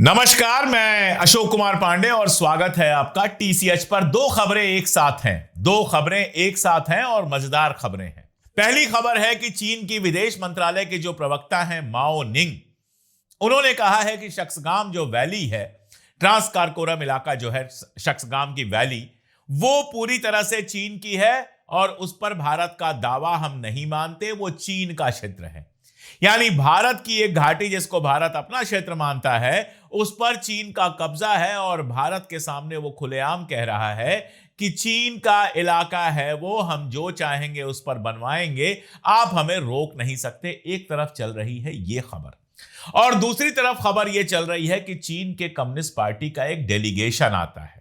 नमस्कार, मैं अशोक कुमार पांडे और स्वागत है आपका टीसीएच पर। दो खबरें एक साथ हैं और मजेदार खबरें हैं। पहली खबर है कि चीन की विदेश मंत्रालय के जो प्रवक्ता हैं माओ निंग, उन्होंने कहा है कि शक्सगाम जो वैली है, ट्रांस कारकोरम इलाका जो है शक्सगाम की वैली, वो पूरी तरह से चीन की है और उस पर भारत का दावा हम नहीं मानते। वो चीन का क्षेत्र है, यानी भारत की एक घाटी जिसको भारत अपना क्षेत्र मानता है, उस पर चीन का कब्जा है और भारत के सामने वो खुलेआम कह रहा है कि चीन का इलाका है, वो हम जो चाहेंगे उस पर बनवाएंगे, आप हमें रोक नहीं सकते। एक तरफ चल रही है ये खबर और दूसरी तरफ खबर ये चल रही है कि चीन के कम्युनिस्ट पार्टी का एक डेलीगेशन आता है।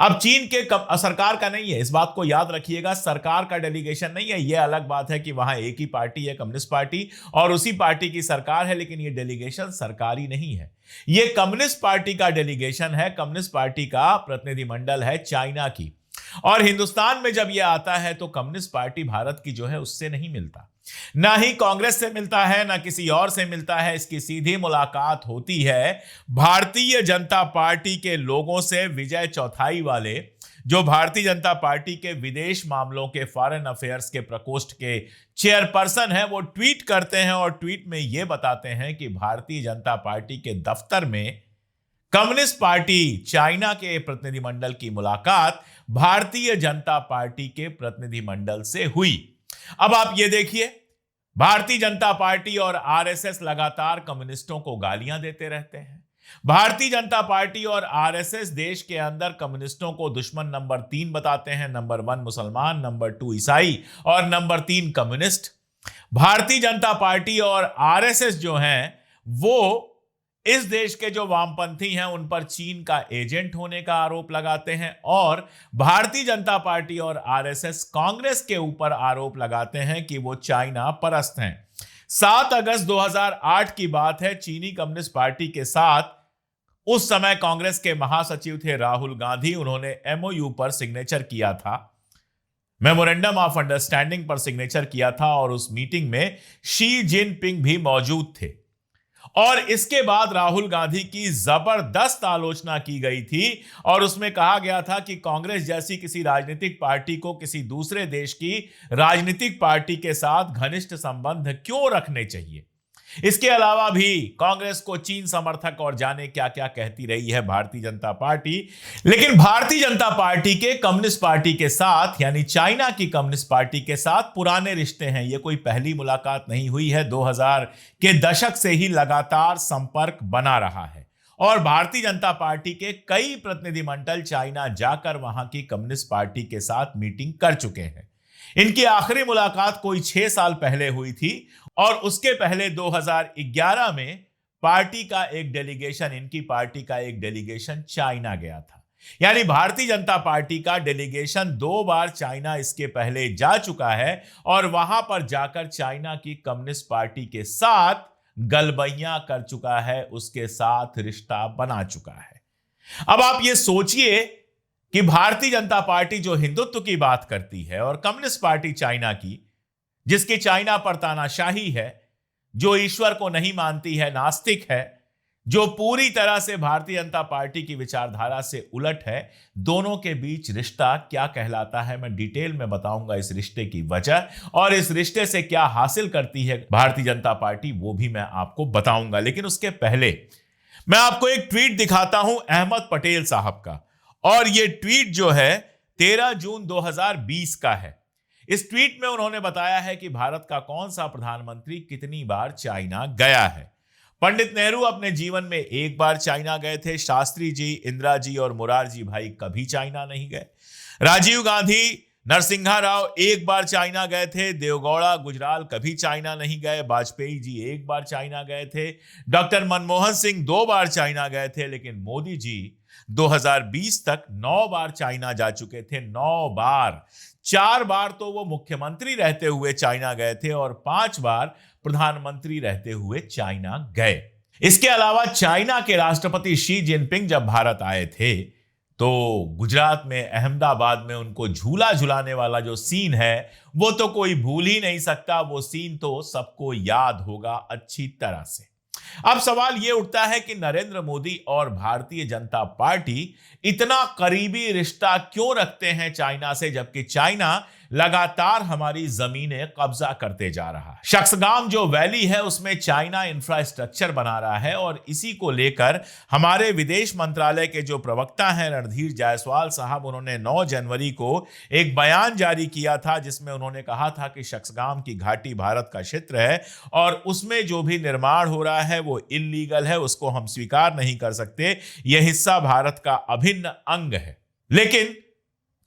अब चीन के सरकार का नहीं है, इस बात को याद रखिएगा, सरकार का डेलीगेशन नहीं है। यह अलग बात है कि वहां एक ही पार्टी है, कम्युनिस्ट पार्टी, और उसी पार्टी की सरकार है, लेकिन यह डेलीगेशन सरकारी नहीं है। यह कम्युनिस्ट पार्टी का डेलीगेशन है, कम्युनिस्ट पार्टी का प्रतिनिधिमंडल है चाइना की। और हिंदुस्तान में जब यह आता है तो कम्युनिस्ट पार्टी भारत की जो है उससे नहीं मिलता, ना ही कांग्रेस से मिलता है, ना किसी और से मिलता है। इसकी सीधी मुलाकात होती है भारतीय जनता पार्टी के लोगों से। विजय चौथाई वाले, जो भारतीय जनता पार्टी के विदेश मामलों के फॉरेन अफेयर्स के प्रकोष्ठ के चेयरपर्सन हैं, वो ट्वीट करते हैं और ट्वीट में ये बताते हैं कि भारतीय जनता पार्टी के दफ्तर में कम्युनिस्ट पार्टी चाइना के प्रतिनिधिमंडल की मुलाकात भारतीय जनता पार्टी के प्रतिनिधिमंडल से हुई। अब आप ये देखिए, भारतीय जनता पार्टी और आरएसएस लगातार कम्युनिस्टों को गालियां देते रहते हैं। भारतीय जनता पार्टी और आरएसएस देश के अंदर कम्युनिस्टों को दुश्मन नंबर 3 बताते हैं। नंबर 1 मुसलमान, नंबर 2 ईसाई और number 3 communist. Bharatiya Janata party और आरएसएस जो हैं, वो इस देश के जो वामपंथी हैं उन पर चीन का एजेंट होने का आरोप लगाते हैं और भारतीय जनता पार्टी और आरएसएस कांग्रेस के ऊपर आरोप लगाते हैं कि वो चाइना परस्त हैं। 7 अगस्त 2008 की बात है, चीनी कम्युनिस्ट पार्टी के साथ उस समय कांग्रेस के महासचिव थे राहुल गांधी। उन्होंने एमओयू पर सिग्नेचर किया था, मेमोरेंडम ऑफ अंडरस्टैंडिंग पर सिग्नेचर किया था, और उस मीटिंग में शी जिनपिंग भी मौजूद थे। और इसके बाद राहुल गांधी की जबरदस्त आलोचना की गई थी और उसमें कहा गया था कि कांग्रेस जैसी किसी राजनीतिक पार्टी को किसी दूसरे देश की राजनीतिक पार्टी के साथ घनिष्ठ संबंध क्यों रखने चाहिए। इसके अलावा भी कांग्रेस को चीन समर्थक और जाने क्या क्या कहती रही है भारतीय जनता पार्टी। लेकिन भारतीय जनता पार्टी के कम्युनिस्ट पार्टी के साथ, यानी चाइना की कम्युनिस्ट पार्टी के साथ पुराने रिश्ते हैं। यह कोई पहली मुलाकात नहीं हुई है, 2000 के दशक से ही लगातार संपर्क बना रहा है और भारतीय जनता पार्टी के कई प्रतिनिधिमंडल चाइना जाकर वहां की कम्युनिस्ट पार्टी के साथ मीटिंग कर चुके हैं। इनकी आखिरी मुलाकात कोई 6 साल पहले हुई थी और उसके पहले 2011 में पार्टी का एक डेलीगेशन, इनकी पार्टी का एक डेलीगेशन चाइना गया था। यानी भारतीय जनता पार्टी का डेलीगेशन 2 बार चाइना इसके पहले जा चुका है और वहां पर जाकर चाइना की कम्युनिस्ट पार्टी के साथ गलबैयां कर चुका है, उसके साथ रिश्ता बना चुका है। अब आप ये सोचिए कि भारतीय जनता पार्टी जो हिंदुत्व की बात करती है और कम्युनिस्ट पार्टी चाइना की, जिसकी चाइना पर तानाशाही है, जो ईश्वर को नहीं मानती है, नास्तिक है, जो पूरी तरह से भारतीय जनता पार्टी की विचारधारा से उलट है, दोनों के बीच रिश्ता क्या कहलाता है, मैं डिटेल में बताऊंगा इस रिश्ते की वजह और इस रिश्ते से क्या हासिल करती है भारतीय जनता पार्टी, वो भी मैं आपको बताऊंगा। लेकिन उसके पहले मैं आपको एक ट्वीट दिखाता हूं अहमद पटेल साहब का, और यह ट्वीट जो है 13 जून 2020 का है। इस ट्वीट में उन्होंने बताया है कि भारत का कौन सा प्रधानमंत्री कितनी बार चाइना गया है। पंडित नेहरू अपने जीवन में 1 बार चाइना गए थे। शास्त्री जी, इंदिरा जी और मुरारजी भाई कभी चाइना नहीं गए। राजीव गांधी, नरसिंहा राव 1 बार चाइना गए थे। देवगौड़ा, गुजराल कभी चाइना नहीं गए। वाजपेयी जी 1 बार चाइना गए थे। डॉक्टर मनमोहन सिंह 2 बार चाइना गए थे। लेकिन मोदी जी 2020 तक 9 बार चाइना जा चुके थे। 9 बार, 4 बार तो वो मुख्यमंत्री रहते हुए चाइना गए थे और 5 बार प्रधानमंत्री रहते हुए चाइना गए। इसके अलावा चाइना के राष्ट्रपति शी जिनपिंग जब भारत आए थे तो गुजरात में, अहमदाबाद में उनको झूला झुलाने वाला जो सीन है वो तो कोई भूल ही नहीं सकता। वो सीन तो सबको याद होगा अच्छी तरह से। अब सवाल यह उठता है कि नरेंद्र मोदी और भारतीय जनता पार्टी इतना करीबी रिश्ता क्यों रखते हैं चाइना से, जबकि चाइना लगातार हमारी जमीनें कब्जा करते जा रहा है। शक्सगाम जो वैली है उसमें चाइना इंफ्रास्ट्रक्चर बना रहा है और इसी को लेकर हमारे विदेश मंत्रालय के जो प्रवक्ता हैं रणधीर जायसवाल साहब, उन्होंने 9 जनवरी को एक बयान जारी किया था जिसमें उन्होंने कहा था कि शक्सगाम की घाटी भारत का क्षेत्र है और उसमें जो भी निर्माण हो रहा है वो इल्लीगल है, उसको हम स्वीकार नहीं कर सकते, यह हिस्सा भारत का अभिन्न अंग है। लेकिन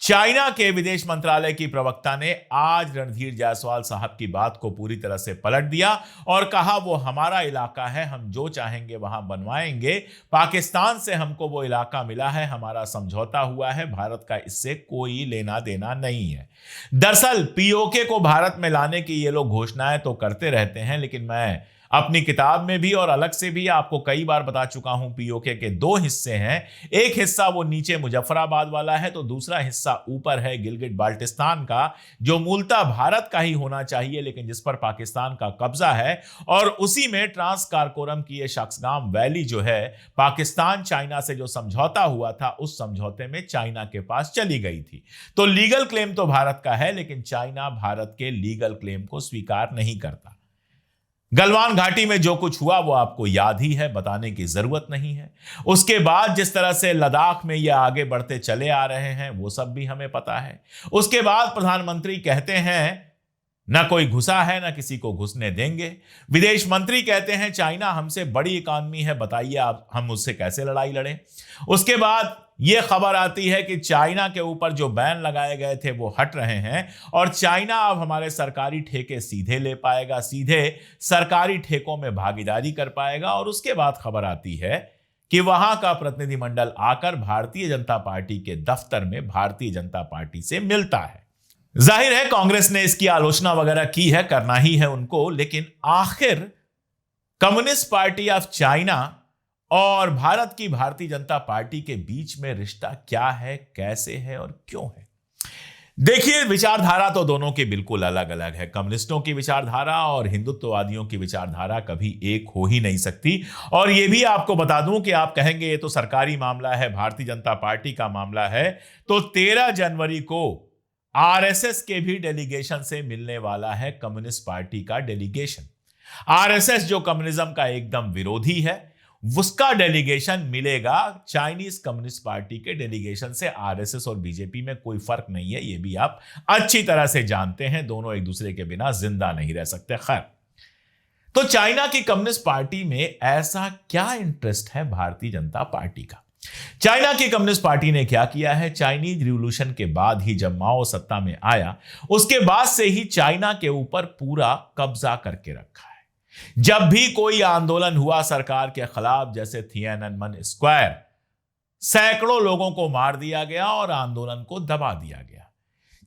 चाइना के विदेश मंत्रालय की प्रवक्ता ने आज रणधीर जायसवाल साहब की बात को पूरी तरह से पलट दिया और कहा वो हमारा इलाका है, हम जो चाहेंगे वहां बनवाएंगे, पाकिस्तान से हमको वो इलाका मिला है, हमारा समझौता हुआ है, भारत का इससे कोई लेना देना नहीं है। दरअसल पीओके को भारत में लाने की ये लोग घोषणाएं तो करते रहते हैं, लेकिन मैं अपनी किताब में भी और अलग से भी आपको कई बार बता चुका हूं, पीओके के 2 हिस्से हैं। एक हिस्सा वो नीचे मुजफ्फराबाद वाला है, तो दूसरा हिस्सा ऊपर है गिलगिट बाल्टिस्तान का, जो मूलतः भारत का ही होना चाहिए लेकिन जिस पर पाकिस्तान का कब्जा है। और उसी में ट्रांस कारकोरम की ये शक्सगाम वैली जो है, पाकिस्तान चाइना से जो समझौता हुआ था उस समझौते में चाइना के पास चली गई थी। तो लीगल क्लेम तो भारत का है, लेकिन चाइना भारत के लीगल क्लेम को स्वीकार नहीं करता। गलवान घाटी में जो कुछ हुआ वो आपको याद ही है, बताने की जरूरत नहीं है। उसके बाद जिस तरह से लद्दाख में ये आगे बढ़ते चले आ रहे हैं वो सब भी हमें पता है। उसके बाद प्रधानमंत्री कहते हैं ना कोई घुसा है ना किसी को घुसने देंगे। विदेश मंत्री कहते हैं चाइना हमसे बड़ी इकॉनमी है, बताइए आप हम उससे कैसे लड़ाई लड़ें। उसके बाद यह खबर आती है कि चाइना के ऊपर जो बैन लगाए गए थे वो हट रहे हैं और चाइना अब हमारे सरकारी ठेके सीधे ले पाएगा, सीधे सरकारी ठेकों में भागीदारी कर पाएगा। और उसके बाद खबर आती है कि वहां का प्रतिनिधिमंडल आकर भारतीय जनता पार्टी के दफ्तर में भारतीय जनता पार्टी से मिलता है। जाहिर है कांग्रेस ने इसकी आलोचना वगैरह की है, करना ही है उनको, लेकिन आखिर कम्युनिस्ट पार्टी ऑफ चाइना और भारत की भारतीय जनता पार्टी के बीच में रिश्ता क्या है, कैसे है और क्यों है। देखिए, विचारधारा तो दोनों की बिल्कुल अलग अलग है। कम्युनिस्टों की विचारधारा और हिंदुत्ववादियों की विचारधारा कभी एक हो ही नहीं सकती। और यह भी आपको बता दूं कि आप कहेंगे ये तो सरकारी मामला है, भारतीय जनता पार्टी का मामला है, तो 13 जनवरी को आरएसएस के भी डेलीगेशन से मिलने वाला है कम्युनिस्ट पार्टी का डेलीगेशन। आरएसएस जो कम्युनिज्म का एकदम विरोधी है, उसका डेलीगेशन मिलेगा चाइनीज कम्युनिस्ट पार्टी के डेलीगेशन से। आरएसएस और बीजेपी में कोई फर्क नहीं है, यह भी आप अच्छी तरह से जानते हैं, दोनों एक दूसरे के बिना जिंदा नहीं रह सकते। खैर, तो चाइना की कम्युनिस्ट पार्टी में ऐसा क्या इंटरेस्ट है भारतीय जनता पार्टी का? चाइना की कम्युनिस्ट पार्टी ने क्या किया है? चाइनीज रिवॉल्यूशन के बाद ही जब माओ सत्ता में आया, उसके बाद से ही चाइना के ऊपर पूरा कब्जा करके रखा है। जब भी कोई आंदोलन हुआ सरकार के खिलाफ, जैसे थियाननमेन स्क्वायर, सैकड़ों लोगों को मार दिया गया और आंदोलन को दबा दिया गया।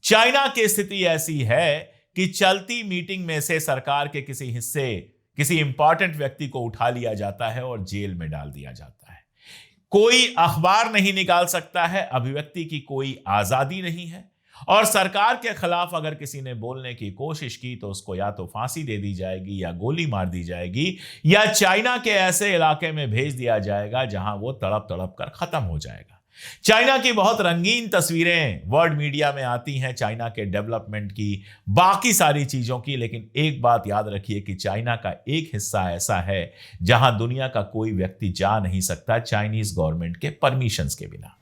चाइना की स्थिति ऐसी है कि चलती मीटिंग में से सरकार के किसी हिस्से, किसी इंपॉर्टेंट व्यक्ति को उठा लिया जाता है और जेल में डाल दिया जाता है। कोई अखबार नहीं निकाल सकता है, अभिव्यक्ति की कोई आजादी नहीं है। और सरकार के खिलाफ अगर किसी ने बोलने की कोशिश की तो उसको या तो फांसी दे दी जाएगी या गोली मार दी जाएगी या चाइना के ऐसे इलाके में भेज दिया जाएगा जहां वो तड़प तड़प कर खत्म हो जाएगा। चाइना की बहुत रंगीन तस्वीरें वर्ल्ड मीडिया में आती हैं, चाइना के डेवलपमेंट की, बाकी सारी चीजों की, लेकिन एक बात याद रखिए कि चाइना का एक हिस्सा ऐसा है जहां दुनिया का कोई व्यक्ति जा नहीं सकता चाइनीज गवर्नमेंट के परमिशंस के बिना।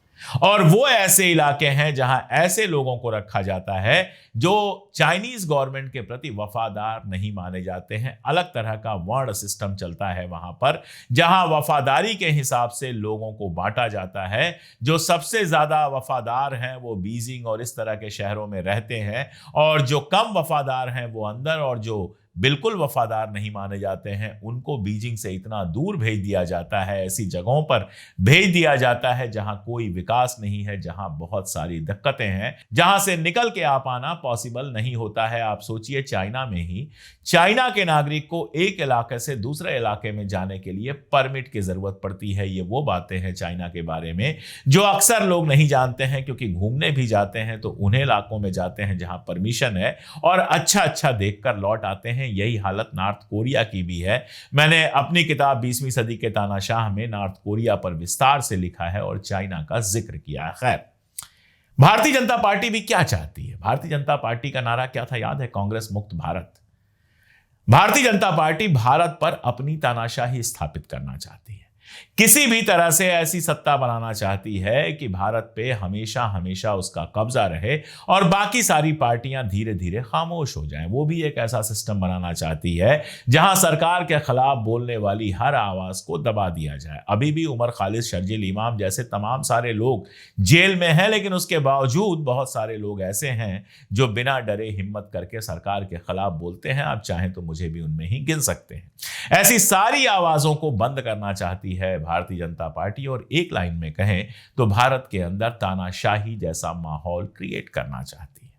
और वो ऐसे इलाके हैं जहां ऐसे लोगों को रखा जाता है जो चाइनीज गवर्नमेंट के प्रति वफादार नहीं माने जाते हैं। अलग तरह का वर्ण सिस्टम चलता है वहां पर, जहां वफादारी के हिसाब से लोगों को बांटा जाता है। जो सबसे ज्यादा वफादार हैं वो बीजिंग और इस तरह के शहरों में रहते हैं, और जो कम वफादार हैं वो अंदर, और जो बिल्कुल वफादार नहीं माने जाते हैं उनको बीजिंग से इतना दूर भेज दिया जाता है, ऐसी जगहों पर भेज दिया जाता है जहां कोई विकास नहीं है, जहां बहुत सारी दिक्कतें हैं, जहां से निकल के आ पाना पॉसिबल नहीं होता है। आप सोचिए, चाइना में ही चाइना के नागरिक को एक इलाके से दूसरे इलाके में जाने के लिए परमिट की जरूरत पड़ती है। ये वो बातें हैं चाइना के बारे में जो अक्सर लोग नहीं जानते हैं, क्योंकि घूमने भी जाते हैं तो उन्हें इलाकों में जाते हैं जहां परमिशन है और अच्छा अच्छा देखकर लौट आते हैं। यही हालत नॉर्थ कोरिया की भी है। मैंने अपनी किताब 20वीं सदी के तानाशाह में नॉर्थ कोरिया पर विस्तार से लिखा है और चाइना का जिक्र किया है। खैर, भारतीय जनता पार्टी भी क्या चाहती है? भारतीय जनता पार्टी का नारा क्या था, याद है? कांग्रेस मुक्त भारत। भारतीय जनता पार्टी भारत पर अपनी तानाशाही स्थापित करना चाहती है, किसी भी तरह से ऐसी सत्ता बनाना चाहती है कि भारत पे हमेशा हमेशा उसका कब्जा रहे और बाकी सारी पार्टियां धीरे धीरे खामोश हो जाएं। वो भी एक ऐसा सिस्टम बनाना चाहती है जहां सरकार के खिलाफ बोलने वाली हर आवाज को दबा दिया जाए। अभी भी उमर खालिद, शर्जील इमाम जैसे तमाम सारे लोग जेल में हैं, लेकिन उसके बावजूद बहुत सारे लोग ऐसे हैं जो बिना डरे हिम्मत करके सरकार के खिलाफ बोलते हैं। आप चाहें तो मुझे भी उनमें ही गिन सकते हैं। ऐसी सारी आवाजों को बंद करना चाहती है भारतीय जनता पार्टी, और एक लाइन में कहें तो भारत के अंदर तानाशाही जैसा माहौल क्रिएट करना चाहती है।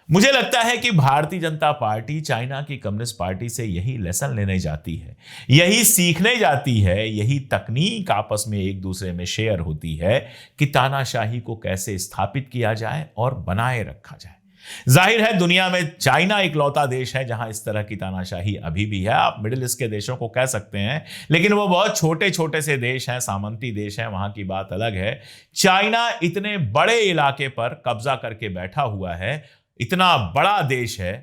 मुझे लगता है कि भारतीय जनता पार्टी चाइना की कम्युनिस्ट पार्टी से यही लेसन लेने जाती है, यही सीखने जाती है, यही तकनीक आपस में एक दूसरे में शेयर होती है कि तानाशाही को कैसे स्थापित किया जाए और बनाए रखा जाए। जाहिर है दुनिया में चाइना इकलौता देश है जहां इस तरह की तानाशाही अभी भी है। आप मिडिल ईस्ट के देशों को कह सकते हैं, लेकिन वो बहुत छोटे छोटे से देश हैं, सामंती देश हैं, वहां की बात अलग है। चाइना इतने बड़े इलाके पर कब्जा करके बैठा हुआ है, इतना बड़ा देश है,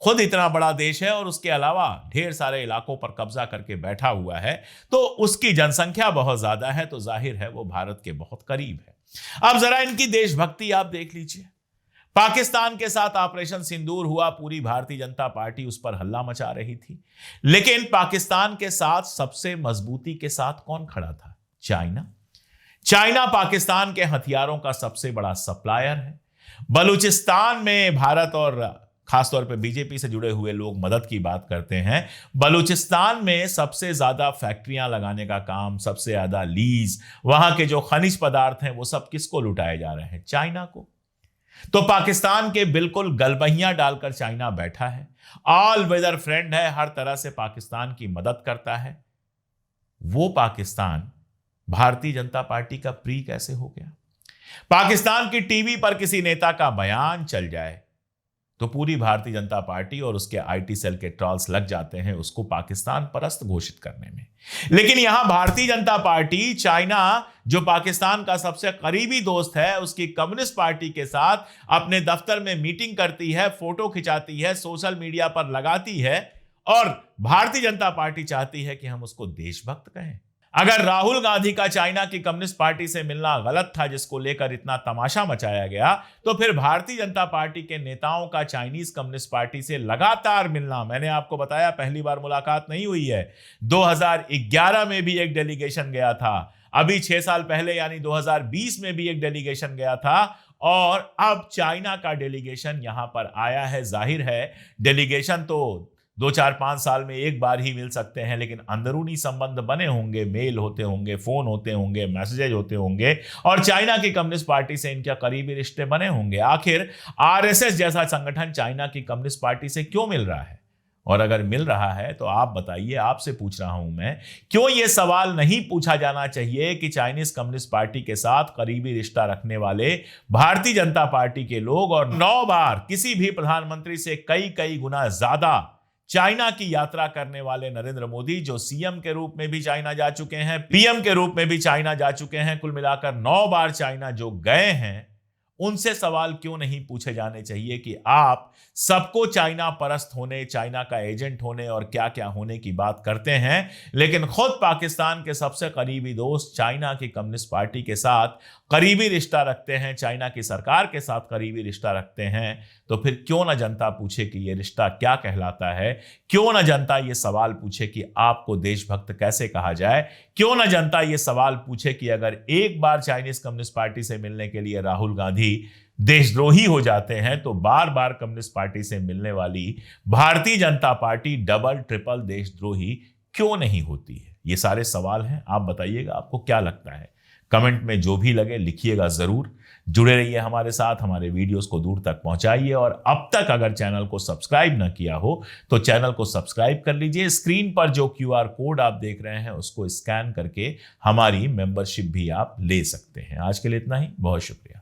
खुद इतना बड़ा देश है और उसके अलावा ढेर सारे इलाकों पर कब्जा करके बैठा हुआ है, तो उसकी जनसंख्या बहुत ज्यादा है, तो जाहिर है वो भारत के बहुत करीब है। अब जरा इनकी देशभक्ति आप देख लीजिए। पाकिस्तान के साथ ऑपरेशन सिंदूर हुआ, पूरी भारतीय जनता पार्टी उस पर हल्ला मचा रही थी, लेकिन पाकिस्तान के साथ सबसे मजबूती के साथ कौन खड़ा था? चाइना। चाइना पाकिस्तान के हथियारों का सबसे बड़ा सप्लायर है। बलूचिस्तान में भारत और खासतौर पर बीजेपी से जुड़े हुए लोग मदद की बात करते हैं। बलूचिस्तान में सबसे ज्यादा फैक्ट्रियां लगाने का काम, सबसे ज्यादा लीज, वहां के जो खनिज पदार्थ हैं वो सब किसको लुटाए जा रहे हैं? चाइना को। तो पाकिस्तान के बिल्कुल गलबहियां डालकर चाइना बैठा है, ऑल वेदर फ्रेंड है, हर तरह से पाकिस्तान की मदद करता है। वो पाकिस्तान भारतीय जनता पार्टी का प्री कैसे हो गया? पाकिस्तान की टीवी पर किसी नेता का बयान चल जाए तो पूरी भारतीय जनता पार्टी और उसके आईटी सेल के ट्रॉल्स लग जाते हैं उसको पाकिस्तान परस्त घोषित करने में। लेकिन यहां भारतीय जनता पार्टी चाइना, जो पाकिस्तान का सबसे करीबी दोस्त है, उसकी कम्युनिस्ट पार्टी के साथ अपने दफ्तर में मीटिंग करती है, फोटो खिंचाती है, सोशल मीडिया पर लगाती है, और भारतीय जनता पार्टी चाहती है कि हम उसको देशभक्त कहें। अगर राहुल गांधी का चाइना की कम्युनिस्ट पार्टी से मिलना गलत था, जिसको लेकर इतना तमाशा मचाया गया, तो फिर भारतीय जनता पार्टी के नेताओं का चाइनीज कम्युनिस्ट पार्टी से लगातार मिलना, मैंने आपको बताया पहली बार मुलाकात नहीं हुई है। 2011 में भी एक डेलीगेशन गया था, अभी 6 साल पहले यानी 2020 में भी एक डेलीगेशन गया था, और अब चाइना का डेलीगेशन यहां पर आया है। जाहिर है डेलीगेशन तो 2-4-5 साल में एक बार ही मिल सकते हैं, लेकिन अंदरूनी संबंध बने होंगे, मेल होते होंगे, फोन होते होंगे, मैसेजेज होते होंगे, और चाइना की कम्युनिस्ट पार्टी से इनके करीबी रिश्ते बने होंगे। आखिर आरएसएस जैसा संगठन चाइना की कम्युनिस्ट पार्टी से क्यों मिल रहा है? और अगर मिल रहा है तो आप बताइए, आपसे पूछ रहा हूं मैं, क्यों यह सवाल नहीं पूछा जाना चाहिए कि चाइनीज कम्युनिस्ट पार्टी के साथ करीबी रिश्ता रखने वाले भारतीय जनता पार्टी के लोग, और 9 बार किसी भी प्रधानमंत्री से कई गुना ज्यादा चाइना की यात्रा करने वाले नरेंद्र मोदी, जो सीएम के रूप में भी चाइना जा चुके हैं, पीएम के रूप में भी चाइना जा चुके हैं, कुल मिलाकर 9 बार चाइना जो गए हैं, उनसे सवाल क्यों नहीं पूछे जाने चाहिए कि आप सबको चाइना परस्त होने, चाइना का एजेंट होने और क्या क्या होने की बात करते हैं, लेकिन खुद पाकिस्तान के सबसे करीबी दोस्त चाइना की कम्युनिस्ट पार्टी के साथ करीबी रिश्ता रखते हैं, चाइना की सरकार के साथ करीबी रिश्ता रखते हैं, तो फिर क्यों ना जनता पूछे कि यह रिश्ता क्या कहलाता है? क्यों ना जनता यह सवाल पूछे कि आपको देशभक्त कैसे कहा जाए? क्यों ना जनता यह सवाल पूछे कि अगर एक बार चाइनीज कम्युनिस्ट पार्टी से मिलने के लिए राहुल गांधी देशद्रोही हो जाते हैं, तो बार बार कम्युनिस्ट पार्टी से मिलने वाली Bharatiya Janata party double triple देशद्रोही क्यों नहीं होती है? ये सारे सवाल हैं, आप बताइएगा आपको क्या लगता है। कमेंट में जो भी लगे लिखिएगा जरूर। जुड़े रहिए हमारे साथ, हमारे वीडियोस को दूर तक पहुंचाइए, और अब तक अगर चैनल को सब्सक्राइब ना किया हो तो चैनल को सब्सक्राइब कर लीजिए। स्क्रीन पर जो QR कोड आप देख रहे हैं उसको स्कैन करके हमारी मेंबरशिप भी आप ले सकते हैं। आज के लिए इतना ही, बहुत शुक्रिया।